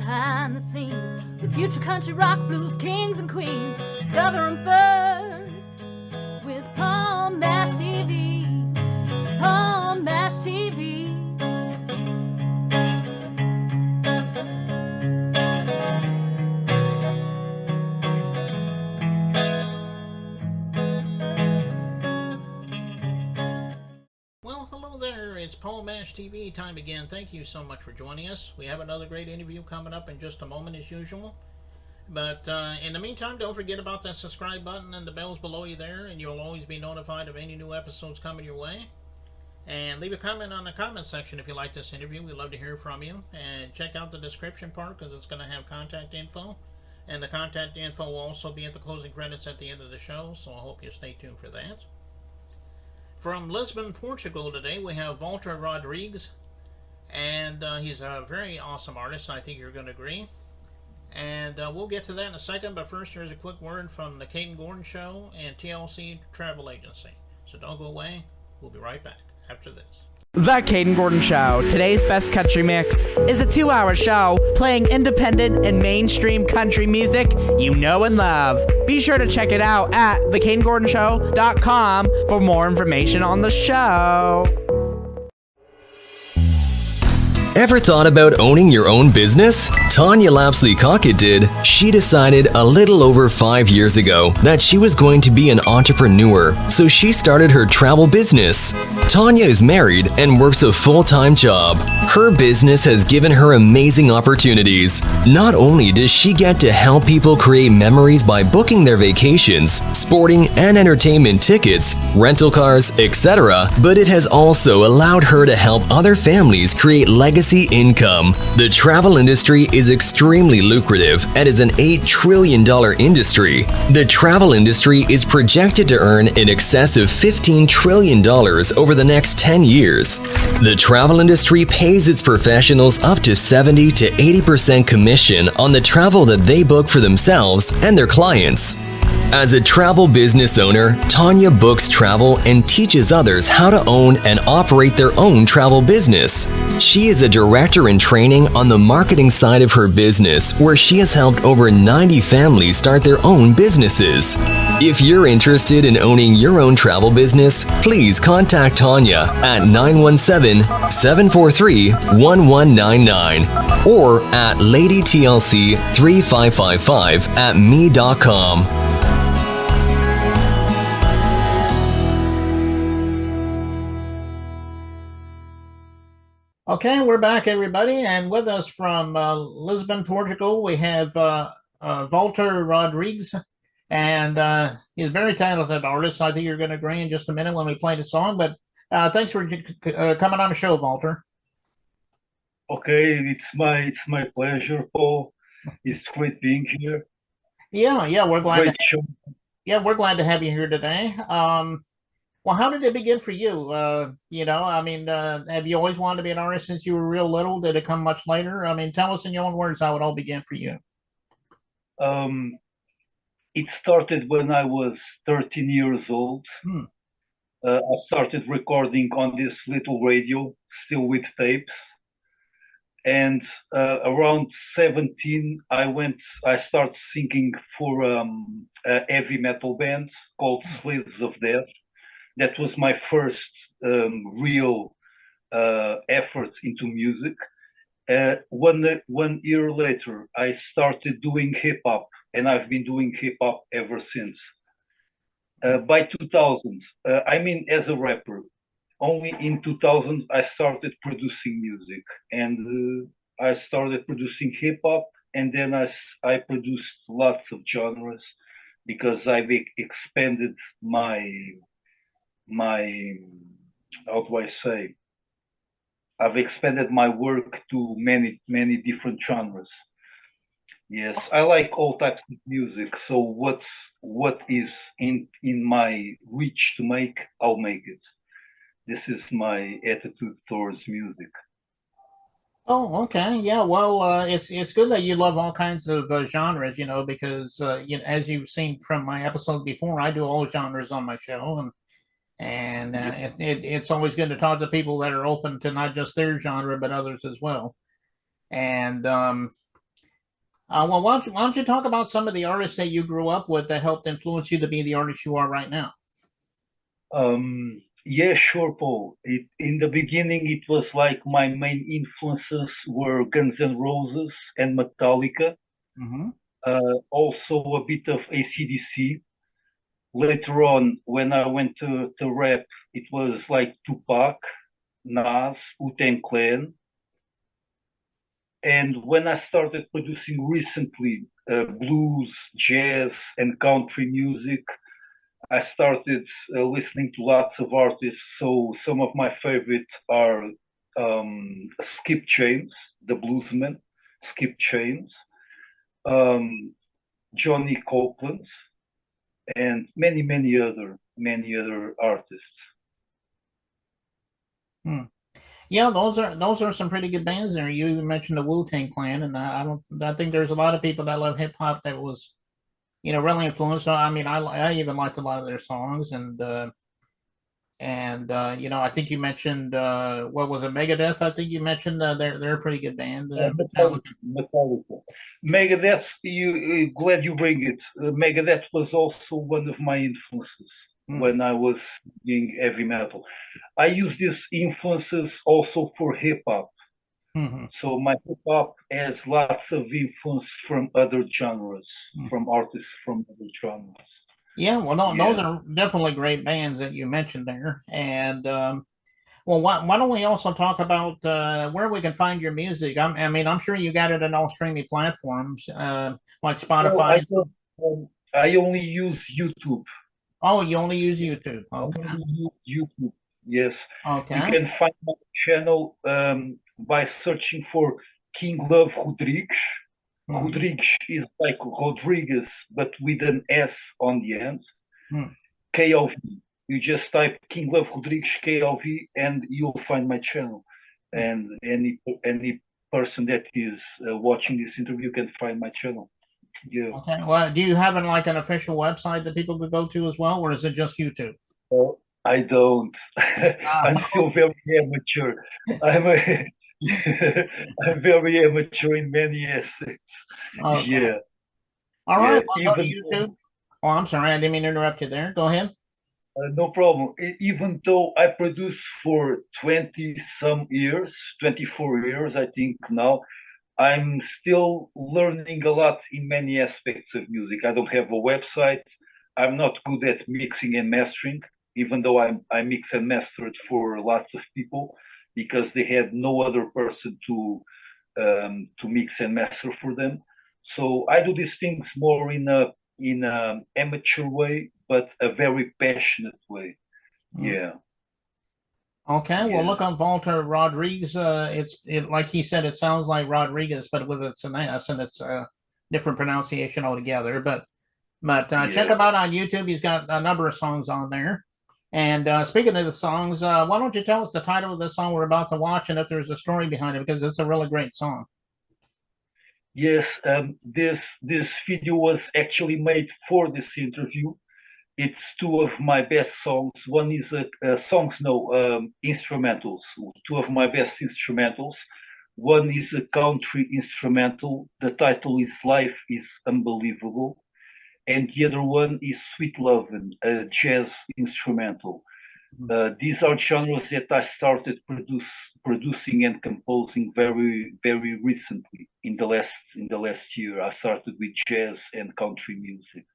behind the scenes with future country rock blues kings and queens. Discover them first with Palm Mash TV. Palm Mash TV. It's Paul Mash TV time again. Thank you so much for joining us. We have another great interview coming up in just a moment as usual. But in the meantime, don't forget about that subscribe button and the bells below you there, and you'll always be notified of any new episodes coming your way. And leave a comment on the comment section if you like this interview. We'd love to hear from you. And check out the description part because it's going to have contact info. And the contact info will also be at the closing credits at the end of the show, so I hope you stay tuned for that. From Lisbon, Portugal today, we have Valter Rodrigues, and he's a very awesome artist. I think you're going to agree. And we'll get to that in a second, but first here's a quick word from the Kate and Gordon Show and TLC Travel Agency. So don't go away. We'll be right back after this. The Kate and Gordon Show, today's best country mix, is a 2-hour show playing independent and mainstream country music you know and love. Be sure to check it out at thekateandgordonshow.com for more information on the show. Ever thought about owning your own business? Tanya Lapsley-Cockett did. She decided a little over 5 years ago that she was going to be an entrepreneur, so she started her travel business. Tanya is married and works a full-time job. Her business has given her amazing opportunities. Not only does she get to help people create memories by booking their vacations, sporting and entertainment tickets, rental cars, etc., but it has also allowed her to help other families create legacy income. The travel industry is extremely lucrative and is an $8 trillion industry. The travel industry is projected to earn in excess of $15 trillion over the next 10 years. The travel industry pays its professionals up to 70 to 80% commission on the travel that they book for themselves and their clients. As a travel business owner, Tanya books travel and teaches others how to own and operate their own travel business. She is a director in training on the marketing side of her business, where she has helped over 90 families start their own businesses. If you're interested in owning your own travel business, please contact Tanya at 917-743-1199 or at ladytlc3555@me.com. Okay, we're back, everybody, and with us from Lisbon, Portugal, we have Valter Rodrigues, and he's a very talented artist. I think you're going to agree in just a minute when we play the song, but thanks for coming on the show, Valter. Okay, it's my pleasure, Paul. It's great being here. Yeah, we're glad. Great show. Yeah, we're glad to have you here today. Well, how did it begin for you? Have you always wanted to be an artist since you were real little? Did it come much later? I mean, tell us in your own words how it all began for you. It started when I was 13 years old. I started recording on this little radio, still with tapes. And around 17, I started singing for a heavy metal band called Slaves of Death. That was my first real effort into music. 1 year later, I started doing hip hop, and I've been doing hip hop ever since. By 2000, as a rapper, only in 2000 I started producing music, and I started producing hip hop, and then I produced lots of genres because I've expanded my how do I say? I've expanded my work to many different genres. Yes, I like all types of music. So what is in my reach to make, I'll make it. This is my attitude towards music. Oh, okay. Yeah. Well, it's good that you love all kinds of genres, because as you've seen from my episode before, I do all genres on my show, and it's always good to talk to people that are open to not just their genre but others as well. And Well, why don't you talk about some of the artists that you grew up with that helped influence you to be the artist you are right now? Yeah, sure, Paul. In the beginning, it was like my main influences were Guns N' Roses and Metallica, Mm-hmm. also a bit of AC/DC. Later on, when I went to rap, it was like Tupac, Nas, Wu-Tang Clan. And when I started producing recently blues, jazz, and country music, I started listening to lots of artists. So some of my favorites are Skip James, the bluesman, Skip James, um, Johnny Copeland, and many other artists. Hmm. Yeah, those are some pretty good bands there. You even mentioned the Wu-Tang Clan, and I don't. I think there's a lot of people that love hip hop that was, really influenced. I mean, I even liked a lot of their songs, and I think you mentioned what was it, Megadeth? I think you mentioned they're a pretty good band. Metallica. Metallica. Megadeth, glad you bring it. Megadeth was also one of my influences Hmm. when I was doing heavy metal. I use these influences also for hip hop. Mm-hmm. So my hip hop has lots of influence from other genres, Hmm. from artists from other genres. Yeah, well, no, those Yeah. are definitely great bands that you mentioned there, and well, why don't we also talk about where we can find your music? I mean, I'm sure you got it on all streaming platforms like So I Spotify. don't, I only use YouTube. Oh, you only use YouTube. Okay. Only use YouTube. Yes. You Okay. can find my channel by searching for King Love Rodrigues. Hmm. Rodrigues is like Rodrigues, but with an S on the end. Hmm. KLV. You just type King Love Rodrigues KLV and you'll find my channel. And any person that is watching this interview can find my channel. Yeah. Okay. Well, do you have like an official website that people could go to as well, or is it just YouTube? Well, I don't. Ah, I'm still very amateur. I'm a, I'm very amateur in many aspects. okay. Yeah, All right. yeah. Well, go to YouTube. Oh, I'm sorry. I didn't mean to interrupt you there. Go ahead. No problem. Even though I produced for 20 some years, 24 years, I think now, I'm still learning a lot in many aspects of music. I don't have a website. I'm not good at mixing and mastering, even though I mix and mastered for lots of people because they had no other person to mix and master for them. So I do these things more in a amateur way, but a very passionate way. Hmm. Yeah, Okay. Well, yeah, look up Valter Rodrigues. It like he said, it sounds like Rodriguez, but with it's an S and it's a different pronunciation altogether. But check yeah. him out on YouTube. He's got a number of songs on there. And speaking of the songs, why don't you tell us the title of the song we're about to watch and if there's a story behind it because it's a really great song. Yes, this video was actually made for this interview. It's two of my best songs. One is songs, no, instrumentals. Two of my best instrumentals. One is a country instrumental. The title is "Life is Unbelievable," and the other one is "Sweet Lovin'," a jazz instrumental. These are genres that I started producing and composing very recently. In the last year, I started with jazz and country music,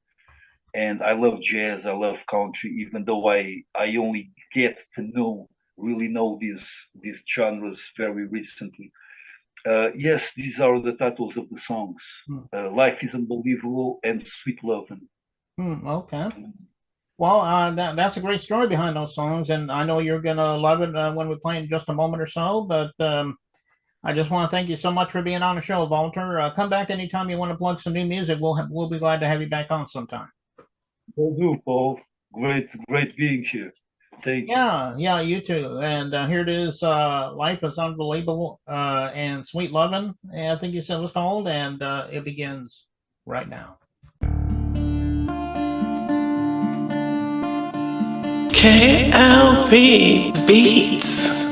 and I love jazz. I love country, even though I only get to really know these genres very recently. Yes, these are the titles of the songs. Hmm. Life is Unbelievable and Sweet Lovin'. Okay. Well, that's a great story behind those songs, and I know you're gonna love it when we play in just a moment or so. But I just want to thank you so much for being on the show, Walter. Come back anytime you want to plug some new music. We'll be glad to have you back on sometime. Will do, Paul. Great being here. Thank you. Yeah, you too. And here it is. Life is Unbelievable and Sweet Lovin'. I think you said it was called, and it begins right now. KLV Beats.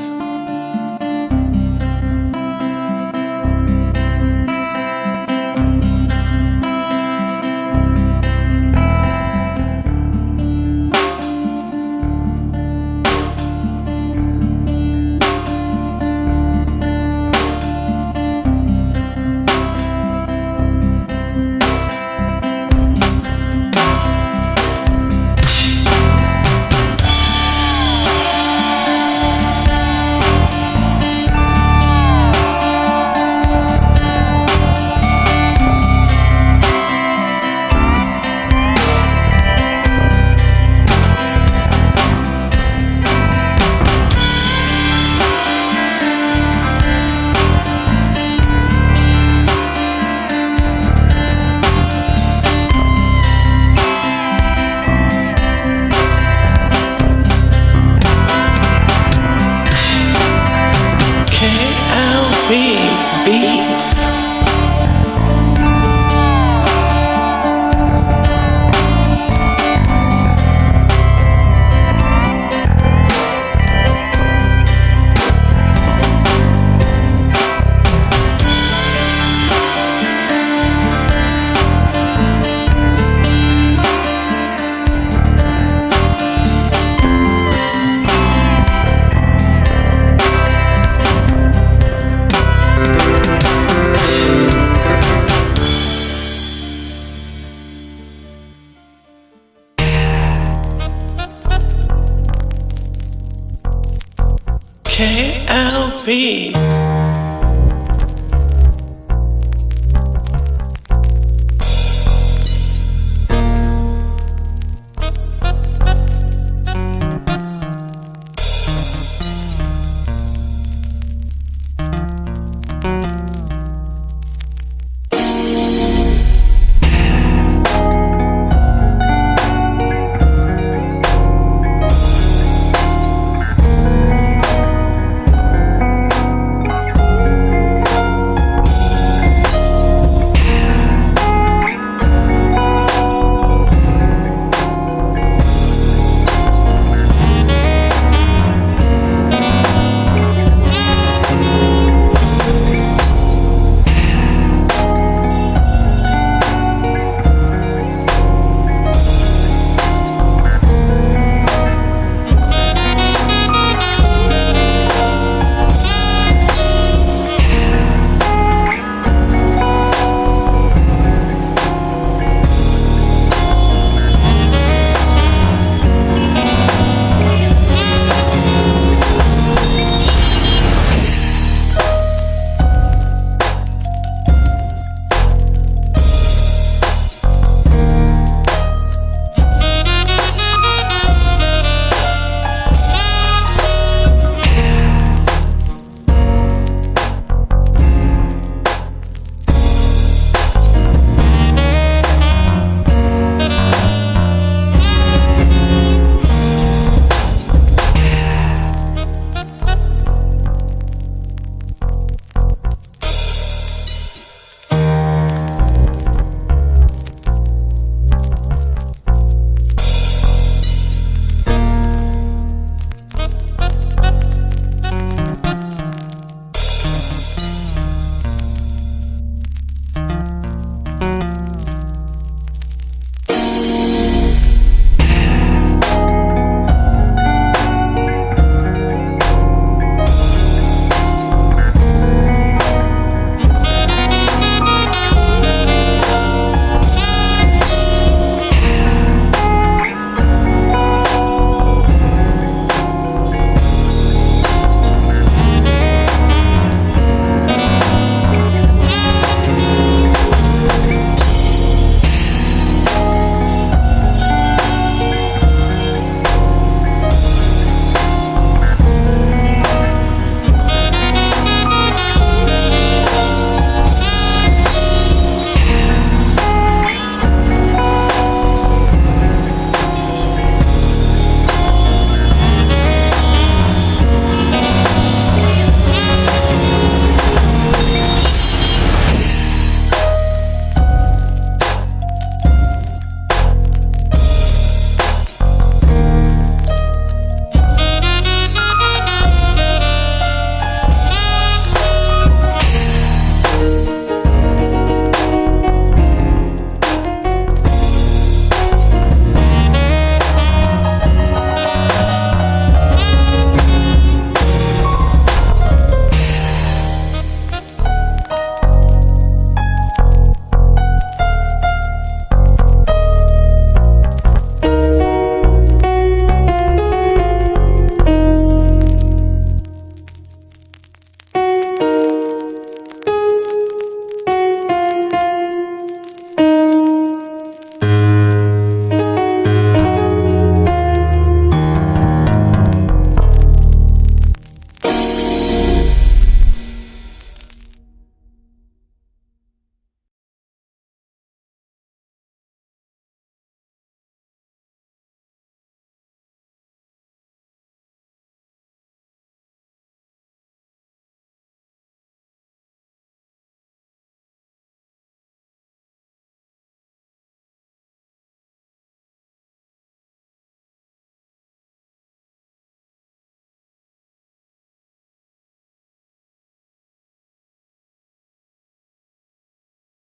KLV.